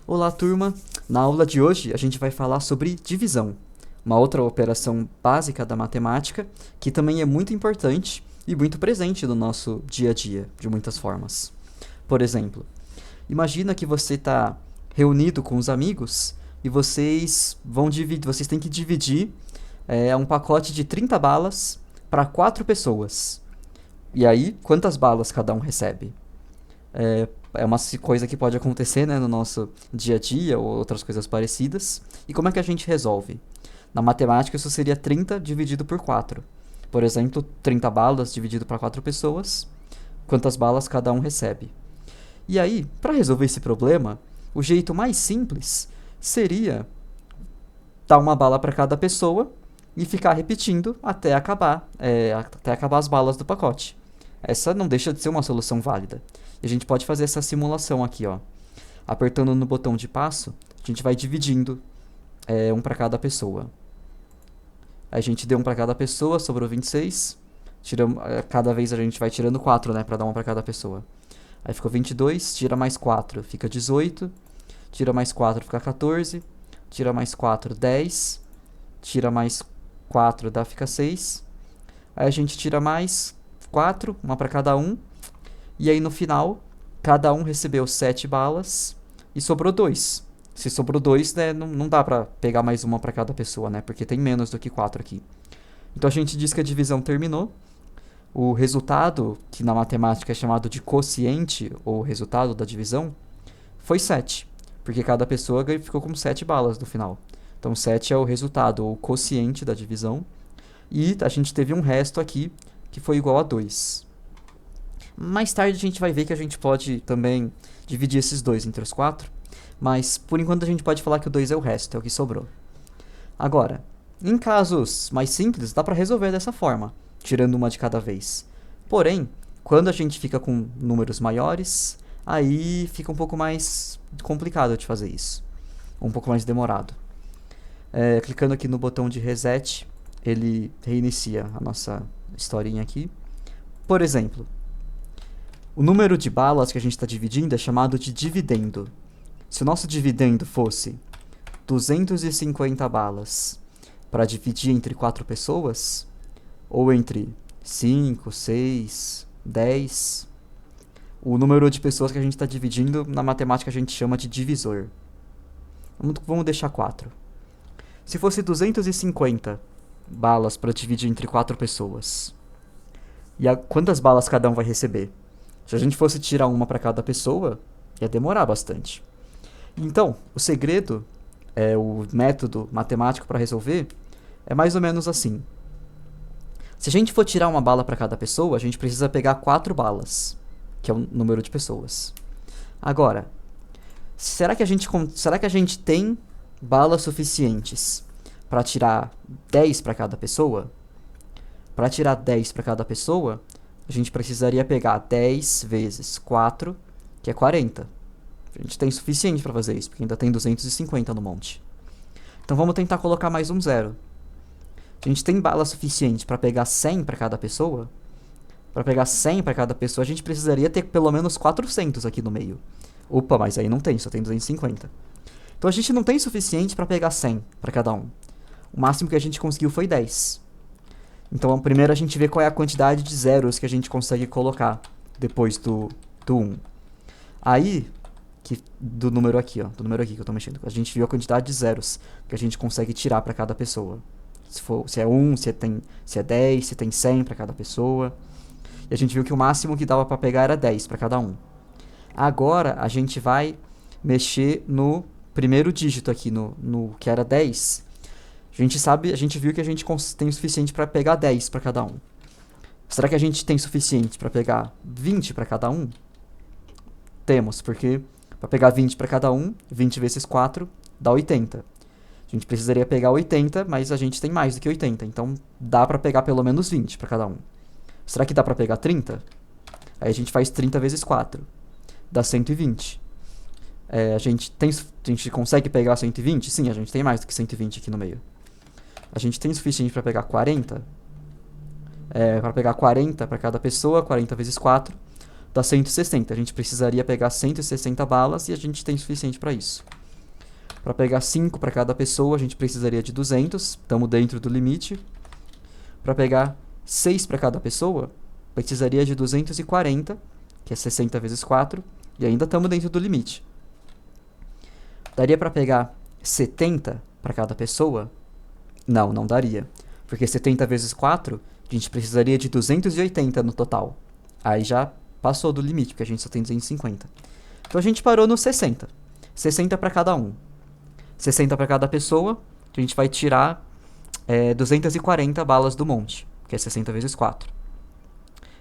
Olá, turma! Na aula de hoje a gente vai falar sobre divisão, uma outra operação básica da matemática que também é muito importante e muito presente no nosso dia a dia, de muitas formas. Por exemplo, imagina que você está reunido com os amigos e vocês têm que dividir um pacote de 30 balas para 4 pessoas. E aí, quantas balas cada um recebe? É uma coisa que pode acontecer, né, no nosso dia a dia ou outras coisas parecidas. E como é que a gente resolve? Na matemática, isso seria 30 dividido por 4. Por exemplo, 30 balas dividido para 4 pessoas. Quantas balas cada um recebe? E aí, para resolver esse problema, o jeito mais simples seria dar uma bala para cada pessoa e ficar repetindo até acabar as balas do pacote. Essa não deixa de ser uma solução válida. E a gente pode fazer essa simulação aqui, ó. Apertando no botão de passo, a gente vai dividindo um para cada pessoa. A gente deu um para cada pessoa, sobrou 26. Cada vez a gente vai tirando 4, né, para dar uma para cada pessoa. Aí ficou 22, tira mais 4, fica 18. Tira mais 4, fica 14. Tira mais 4, 10. Tira mais 4, fica 6. Aí a gente tira mais 4, uma para cada um. E aí no final, cada um recebeu 7 balas e sobrou 2. Se sobrou 2, né, não dá pra pegar mais uma para cada pessoa, né? Porque tem menos do que 4 aqui. Então a gente diz que a divisão terminou. O resultado, que na matemática é chamado de quociente, ou resultado da divisão, foi 7. Porque cada pessoa ficou com 7 balas no final. Então 7 é o resultado, ou quociente da divisão. E a gente teve um resto aqui, que foi igual a 2. Mais tarde a gente vai ver que a gente pode também dividir esses dois entre os 4, mas por enquanto a gente pode falar que o 2 é o resto, é o que sobrou. Agora, em casos mais simples, dá para resolver dessa forma, tirando uma de cada vez. Porém, quando a gente fica com números maiores, aí fica um pouco mais complicado de fazer isso, um pouco mais demorado. Clicando aqui no botão de reset, ele reinicia a nossa historinha aqui. Por exemplo, o número de balas que a gente está dividindo é chamado de dividendo. Se o nosso dividendo fosse 250 balas para dividir entre 4 pessoas, ou entre 5, 6, 10, o número de pessoas que a gente está dividindo, na matemática a gente chama de divisor. Vamos deixar 4. Se fosse 250 balas para dividir entre 4 pessoas, quantas balas cada um vai receber? Se a gente fosse tirar uma para cada pessoa, ia demorar bastante. Então, o segredo, o método matemático para resolver, é mais ou menos assim. Se a gente for tirar uma bala para cada pessoa, a gente precisa pegar 4 balas, que é o número de pessoas. Agora, será que a gente tem balas suficientes para tirar 10 para cada pessoa? Para tirar 10 para cada pessoa, a gente precisaria pegar 10 vezes 4, que é 40. A gente tem suficiente para fazer isso, porque ainda tem 250 no monte. Então vamos tentar colocar mais um zero. A gente tem bala suficiente para pegar 100 para cada pessoa? Para pegar 100 para cada pessoa, a gente precisaria ter pelo menos 400 aqui no meio. Opa, mas aí não tem, só tem 250. Então a gente não tem suficiente para pegar 100 para cada um. O máximo que a gente conseguiu foi 10. Então, primeiro a gente vê qual é a quantidade de zeros que a gente consegue colocar depois do 1. Aí, do número aqui que eu estou mexendo, a gente viu a quantidade de zeros que a gente consegue tirar para cada pessoa. Se é 1, se é 10, se tem 100 para cada pessoa. E a gente viu que o máximo que dava para pegar era 10 para cada um. Agora, a gente vai mexer no primeiro dígito aqui, no que era 10. A gente viu que a gente tem o suficiente para pegar 10 para cada um. Será que a gente tem suficiente para pegar 20 para cada um? Temos, porque para pegar 20 para cada um, 20 vezes 4 dá 80. A gente precisaria pegar 80, mas a gente tem mais do que 80, então dá para pegar pelo menos 20 para cada um. Será que dá para pegar 30? Aí a gente faz 30 vezes 4, dá 120. A gente consegue pegar 120? Sim, a gente tem mais do que 120 aqui no meio. A gente tem o suficiente para pegar 40? Para pegar 40 para cada pessoa, 40 vezes 4, dá 160. A gente precisaria pegar 160 balas e a gente tem o suficiente para isso. Para pegar 5 para cada pessoa, a gente precisaria de 200, estamos dentro do limite. Para pegar 6 para cada pessoa, precisaria de 240, que é 60 vezes 4, e ainda estamos dentro do limite. Daria para pegar 70 para cada pessoa? Não, não daria. Porque 70 vezes 4, a gente precisaria de 280 no total. Aí já passou do limite, porque a gente só tem 250. Então a gente parou no 60. 60 para cada um. 60 para cada pessoa, a gente vai tirar 240 balas do monte, que é 60 vezes 4.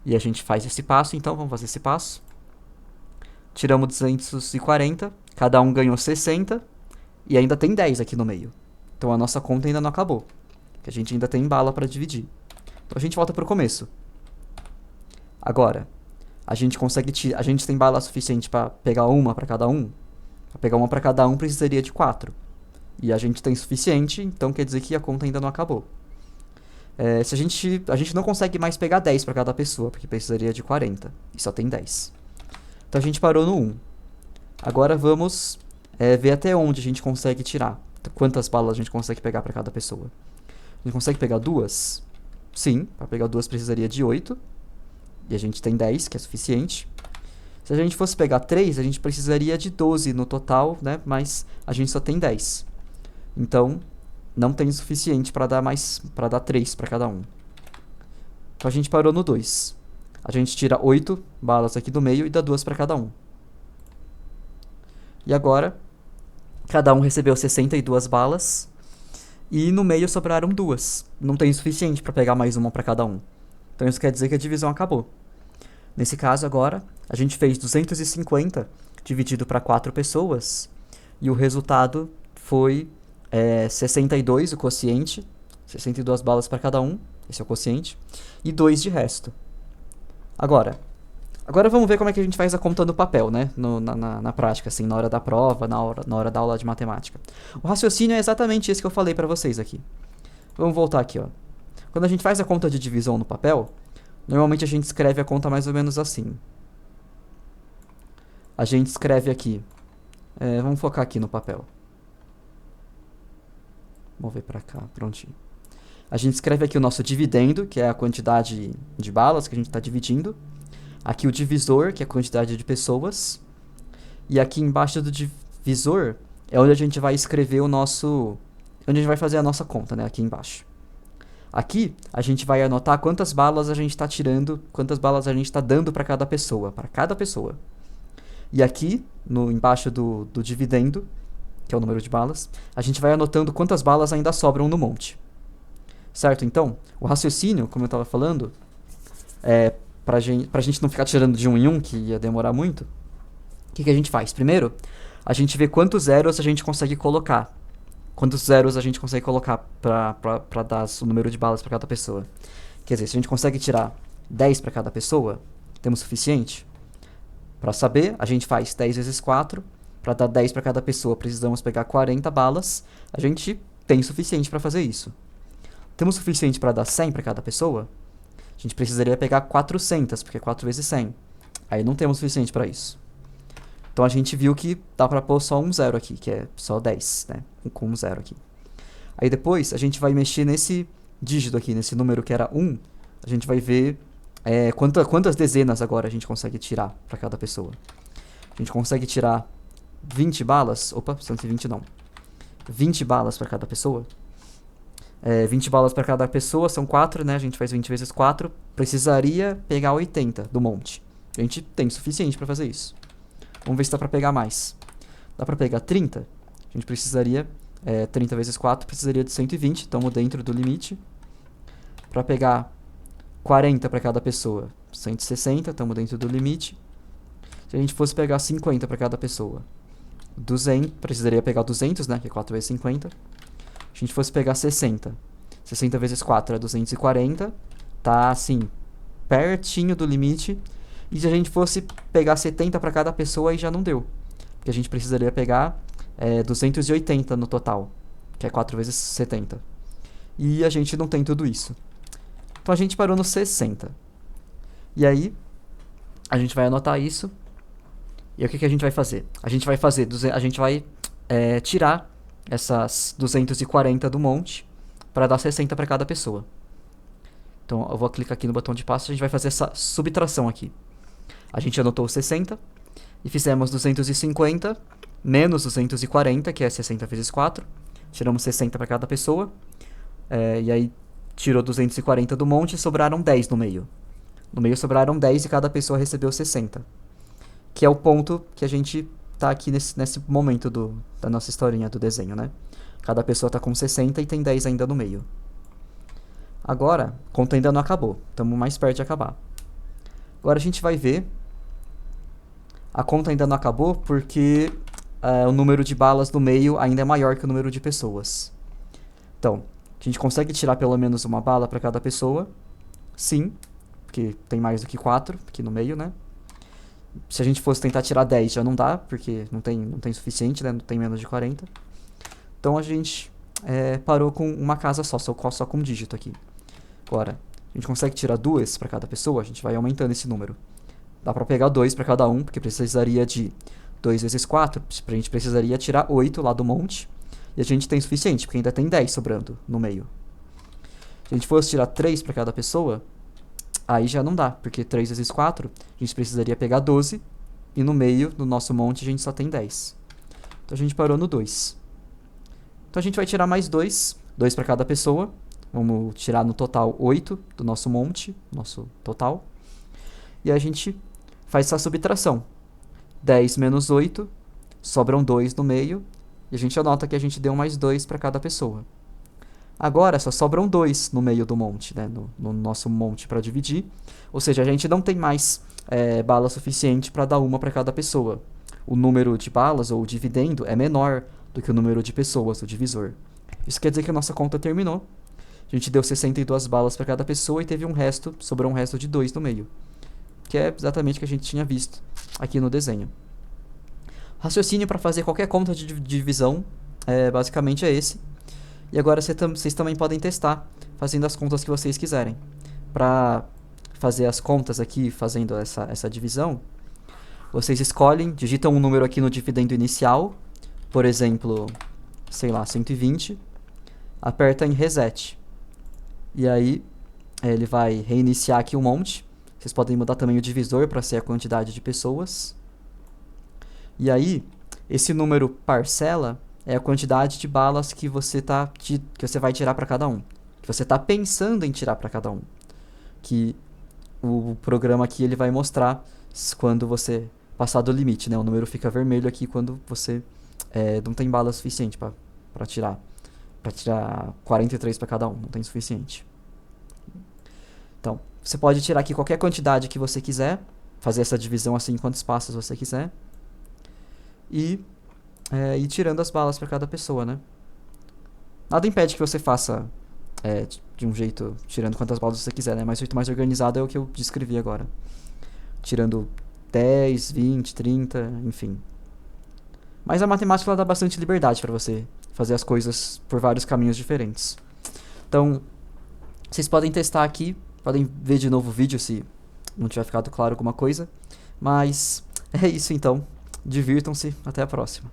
E a gente faz esse passo, então vamos fazer esse passo. Tiramos 240, cada um ganhou 60, e ainda tem 10 aqui no meio. Então a nossa conta ainda não acabou, que a gente ainda tem bala para dividir. Então a gente volta para o começo. Agora, a gente tem bala suficiente para pegar uma para cada um? Para pegar uma para cada um precisaria de 4. E a gente tem suficiente, então quer dizer que a conta ainda não acabou. Se a gente não consegue mais pegar 10 para cada pessoa, porque precisaria de 40, e só tem 10. Então a gente parou no 1. Agora vamos ver até onde a gente consegue tirar. Quantas balas a gente consegue pegar para cada pessoa. A gente consegue pegar 2? Sim, para pegar 2 precisaria de 8. E a gente tem 10, que é suficiente. Se a gente fosse pegar 3, a gente precisaria de 12 no total, né? Mas a gente só tem 10. Então, não tem o suficiente para dar 3 para cada um. Então a gente parou no 2. A gente tira 8 balas aqui do meio e dá 2 para cada um. E agora, cada um recebeu 62 balas. E no meio sobraram 2. Não tem o suficiente para pegar mais uma para cada um. Então isso quer dizer que a divisão acabou. Nesse caso agora, a gente fez 250 dividido para 4 pessoas. E o resultado foi 62, o quociente. 62 balas para cada um. Esse é o quociente. E 2 de resto. Agora vamos ver como é que a gente faz a conta no papel, né? Na prática, assim, na hora da prova, na hora da aula de matemática. O raciocínio é exatamente esse que eu falei para vocês aqui. Vamos voltar aqui, ó. Quando a gente faz a conta de divisão no papel, normalmente a gente escreve a conta mais ou menos assim. A gente escreve aqui. Vamos focar aqui no papel. Vamos ver pra cá, prontinho. A gente escreve aqui o nosso dividendo, que é a quantidade de balas que a gente está dividindo. Aqui o divisor, que é a quantidade de pessoas. E aqui embaixo do divisor é onde a gente vai escrever onde a gente vai fazer a nossa conta, né? Aqui embaixo. Aqui a gente vai anotar quantas balas a gente está tirando, quantas balas a gente está dando para cada pessoa. E aqui, embaixo do dividendo, que é o número de balas, a gente vai anotando quantas balas ainda sobram no monte. Certo? Então, o raciocínio, como eu estava falando, pra gente não ficar tirando de um em um, que ia demorar muito, o que a gente faz? Primeiro, a gente vê quantos zeros a gente consegue colocar. Quantos zeros a gente consegue colocar para dar o número de balas para cada pessoa. Quer dizer, se a gente consegue tirar 10 para cada pessoa, temos suficiente? Para saber, a gente faz 10 vezes 4. Para dar 10 para cada pessoa, precisamos pegar 40 balas. A gente tem suficiente para fazer isso. Temos suficiente para dar 100 para cada pessoa? A gente precisaria pegar 400, porque é 4 vezes 100. Aí não temos suficiente para isso. Então a gente viu que dá para pôr só um zero aqui, que é só 10, né? Com um zero aqui. Aí depois a gente vai mexer nesse dígito aqui, nesse número que era 1. A gente vai ver quantas dezenas agora a gente consegue tirar para cada pessoa. A gente consegue tirar 20 balas. Opa, 120 não. 20 balas para cada pessoa. 20 balas para cada pessoa são 4, né? A gente faz 20 vezes 4. Precisaria pegar 80 do monte. A gente tem suficiente para fazer isso. Vamos ver se dá para pegar mais. Dá para pegar 30? A gente precisaria... 30 vezes 4 precisaria de 120. Estamos dentro do limite. Para pegar 40 para cada pessoa, 160. Estamos dentro do limite. Se a gente fosse pegar 50 para cada pessoa, 200, precisaria pegar 200, né? Que é 4 vezes 50. Se a gente fosse pegar 60. 60 vezes 4 é 240. Tá, assim, pertinho do limite. E se a gente fosse pegar 70 para cada pessoa, aí já não deu. Porque a gente precisaria pegar 280 no total. Que é 4 vezes 70. E a gente não tem tudo isso. Então a gente parou no 60. E aí, a gente vai anotar isso. E aí o que a gente vai fazer? A gente vai tirar essas 240 do monte para dar 60 para cada pessoa. Então eu vou clicar aqui no botão de passo e a gente vai fazer essa subtração aqui. A gente anotou 60 e fizemos 250 menos 240, que é 60 vezes 4. Tiramos 60 para cada pessoa. E aí tirou 240 do monte e sobraram 10 no meio. No meio sobraram 10 e cada pessoa recebeu 60. Que é o ponto que a gente tá aqui nesse momento da nossa historinha do desenho, né? Cada pessoa tá com 60 e tem 10 ainda no meio. Agora, a conta ainda não acabou. Estamos mais perto de acabar. Agora a gente vai ver. A conta ainda não acabou porque o número de balas no meio ainda é maior que o número de pessoas. Então, a gente consegue tirar pelo menos uma bala para cada pessoa? Sim, porque tem mais do que 4 aqui no meio, né? Se a gente fosse tentar tirar 10 já não dá, porque não tem suficiente, né? Não tem menos de 40. Então a gente parou com uma casa só com um dígito aqui. Agora, a gente consegue tirar 2 para cada pessoa, a gente vai aumentando esse número. Dá para pegar 2 para cada um, porque precisaria de 2 vezes 4, a gente precisaria tirar 8 lá do monte. E a gente tem suficiente, porque ainda tem 10 sobrando no meio. Se a gente fosse tirar 3 para cada pessoa, aí já não dá, porque 3 vezes 4, a gente precisaria pegar 12, e no meio, no nosso monte, a gente só tem 10. Então a gente parou no 2. Então a gente vai tirar mais 2 para cada pessoa. Vamos tirar no total 8 do nosso monte, nosso total. E a gente faz essa subtração. 10 menos 8, sobram 2 no meio, e a gente anota que a gente deu mais 2 para cada pessoa. Agora só sobram 2 no meio do monte, né? No nosso monte para dividir. Ou seja, a gente não tem mais bala suficiente para dar uma para cada pessoa. O número de balas, ou o dividendo, é menor do que o número de pessoas, o divisor. Isso quer dizer que a nossa conta terminou. A gente deu 62 balas para cada pessoa e sobrou um resto de 2 no meio. Que é exatamente o que a gente tinha visto aqui no desenho. Raciocínio para fazer qualquer conta de divisão basicamente é esse. E agora vocês também podem testar fazendo as contas que vocês quiserem. Para fazer as contas aqui, fazendo essa divisão, vocês escolhem, digitam um número aqui no dividendo inicial, por exemplo, sei lá, 120, aperta em reset. E aí ele vai reiniciar aqui um monte. Vocês podem mudar também o divisor para ser a quantidade de pessoas. E aí, esse número parcela é a quantidade de balas que você vai tirar para cada um. Que você está pensando em tirar para cada um. Que o programa aqui ele vai mostrar quando você passar do limite, né? O número fica vermelho aqui quando você não tem bala suficiente para tirar. Para tirar 43 para cada um, não tem suficiente. Então, você pode tirar aqui qualquer quantidade que você quiser, fazer essa divisão assim em quantos passos você quiser, e ir tirando as balas para cada pessoa, né? Nada impede que você faça de um jeito, tirando quantas balas você quiser, né? Mas o jeito mais organizado é o que eu descrevi agora. Tirando 10, 20, 30, enfim. Mas a matemática ela dá bastante liberdade para você fazer as coisas por vários caminhos diferentes. Então, vocês podem testar aqui, podem ver de novo o vídeo se não tiver ficado claro alguma coisa. Mas é isso então. Divirtam-se. Até a próxima.